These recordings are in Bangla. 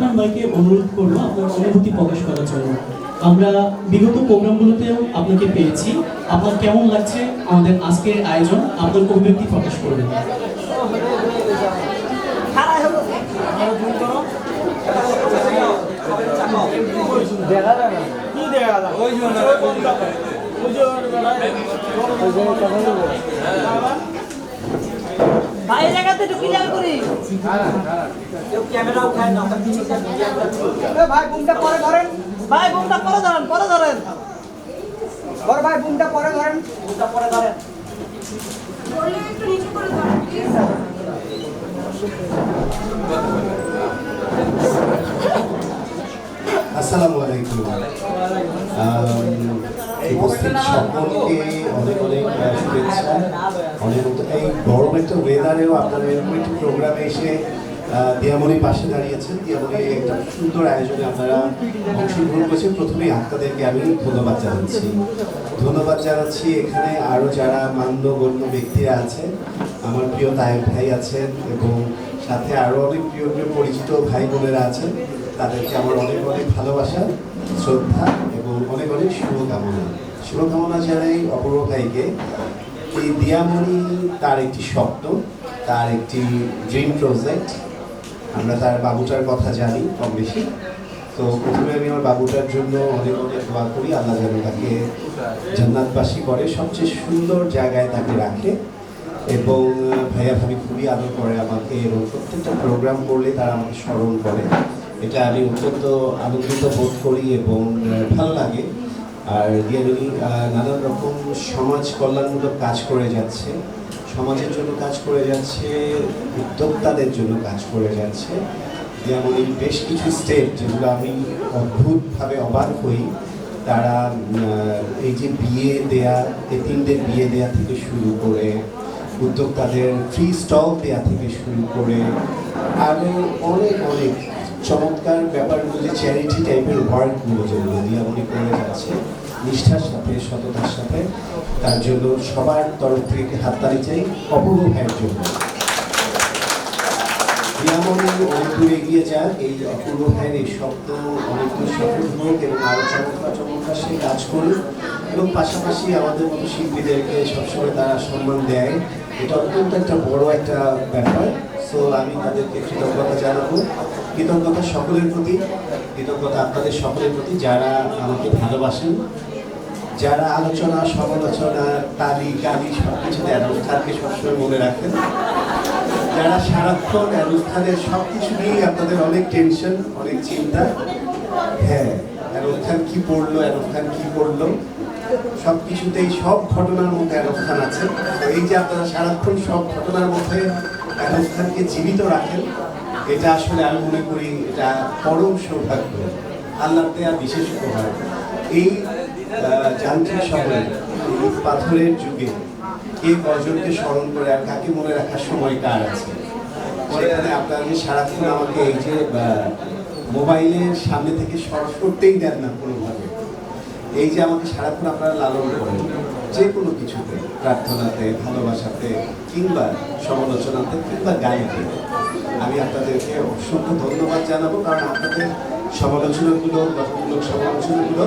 খান ভাইকে অনুরোধ করবো আপনার অনুভূতি প্রকাশ করার জন্য। আমরা বিগত প্রোগ্রামগুলোতেও আপনাকে পেয়েছি, আপনার কেমন লাগছে আমাদের আজকের আয়োজন, আপনার অভিব্যক্তি প্রকাশ করবেন। ভাই জায়গাতে একটু ক্লিয়ার করি। ক্যামেরা উঠায় না, ভাই বুমটা পরে ধরেন, ভাই বুমটা পরে ধরেন, পরে ধরেন, বড় ভাই বুমটা পরে ধরেন, বুমটা পরে ধরেন, একটু নিচে করে ধরেন প্লিজ। আসসালামু আলাইকুম। উপস্থিত সকলকে অনেক অনেক শুভেচ্ছা। অনেক এই গরম একটা ওয়েদারেও আপনারা এরকম একটি প্রোগ্রামে এসে দিয়ামণির পাশে দাঁড়িয়েছেন। দিয়ামণি একটা সুন্দর আয়োজনে আপনারা অংশগ্রহণ করেছেন। প্রথমেই আপনাদেরকে আমি ধন্যবাদ জানাচ্ছি। এখানে আরও যারা মান্যগণ্য ব্যক্তিরা আছেন, আমার প্রিয় তায়েব ভাই আছেন এবং সাথে আরও অনেক প্রিয় পরিচিত ভাই বোনেরা আছেন। তাদেরকে আমার অনেক অনেক ভালোবাসা, শ্রদ্ধা এবং অনেক অনেক শুভকামনা জানাই অপূর্ব ভাইকে। এই দিয়ামণি তার একটি স্বপ্ন, তার একটি ড্রিম প্রজেক্ট। আমরা তার বাবুটার কথা জানি কম বেশি। তো প্রথমে আমি আমার বাবুটার জন্য অনেক অনেক দোয়া করি, আল্লাহ যেন তাকে জান্নাতবাসী করে, সবচেয়ে সুন্দর জায়গায় তাকে রাখে। এবং ভাইয়া ভাবি খুবই আদর করে আমাকে এবং প্রত্যেকটা প্রোগ্রাম করলে তারা আমাকে স্মরণ করে। এটা আমি অত্যন্ত আনন্দিত বোধ করি এবং ভালো লাগে। আর দিয়ামণি নানান রকম সমাজ কল্যাণমূলক কাজ করে যাচ্ছে, সমাজের জন্য কাজ করে যাচ্ছে, উদ্যোক্তাদের জন্য কাজ করে যাচ্ছে। দিয়ামণির বেশ কিছু স্টেপ যেগুলো আমি অদ্ভুতভাবে অবাক হই। তারা এই যে বিয়ে দেয়া, এতিমদের বিয়ে দেয়া থেকে শুরু করে, উদ্যোক্তাদের ফ্রি স্টল দেওয়া থেকে শুরু করে আরও অনেক অনেক চমৎকার ব্যাপারগুলো, যে চ্যারিটি টাইপের ওয়ার্কগুলো যেগুলো দিয়ামণি করে যাচ্ছে নিষ্ঠার সাথে, সততার সাথে, তার জন্য সবার তরফ থেকে হাততালি চাই অপূর্ব ভাইয়ের জন্য। দিয়ামণি অনেক দূর এগিয়ে যাক, এই অপূর্ব ভাইয়ের এই শব্দ অনেক দূর সফল হোক এবং আরও চমৎকার সে কাজ করুক এবং পাশাপাশি আমাদের মতো শিল্পীদেরকে সবসময় তারা সম্মান দেয়। এটা অত্যন্ত একটা বড় একটা ব্যাপার। সো আমি তাদেরকে কৃতজ্ঞতা জানাবো। কৃতজ্ঞতা সকলের প্রতি, কৃতজ্ঞতা আপনাদের সকলের প্রতি যারা আমাকে ভালোবাসেন, যারা আলোচনা, সমালোচনা, তালি গালি সব কিছুতে অনুষ্ঠানকে সবসময় মনে রাখেন, যারা সারাক্ষণ অনুষ্ঠানের সব কিছু নিয়েই আপনাদের অনেক টেনশন, অনেক চিন্তা। হ্যাঁ, অনুষ্ঠান কি পড়লো, অনুষ্ঠান কি করলো, সব কিছুতেই সব ঘটনার মধ্যে অনুষ্ঠান আছে। তো এই যে আপনারা সারাক্ষণ সব ঘটনার মধ্যে অনুষ্ঠানকে জীবিত রাখেন, এটা আসলে আমি মনে করি এটা পরম সৌভাগ্য, আল্লাহর দেয়া বিশেষ উপহার। এই যান্ত্রিক শহরে, এই পাথরের যুগে কে কজনকে স্মরণ করে আর কাকে মনে রাখার সময় কার আছে? সেখানে আপনারা যে সারাক্ষণ আমাকে এই যে মোবাইলের সামনে থেকে সরতেই দেন না কোনোভাবে, এই যে আমাকে সারাক্ষণ আপনারা লালন করেন যে কোনো কিছুতে, প্রার্থনাতে, ভালোবাসাতে, কিংবা সমালোচনাতে, কিংবা গাইতে, আমি আপনাদেরকে অসংখ্য ধন্যবাদ জানাবো। কারণ আপনাদের সমালোচনাগুলো, গঠনমূলক সমালোচনাগুলো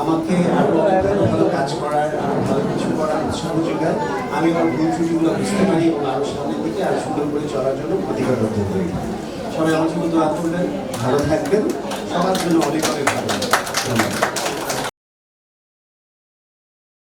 আমাকে আরও ভালো ভালো কাজ করার, আরও ভালো কিছু করার উৎসাহ যোগায়। আমি আমার ভুল ত্রুটিগুলো বুঝতে পারি এবং আরও সামনের দিকে আরও সুন্দর করে চলার জন্য প্রতিজ্ঞাবদ্ধ হই। সবাই আমার জন্য দোয়া করবেন, ভালো থাকবেন, সবার জন্য অনেক অনেক ভালো। ধন্যবাদ।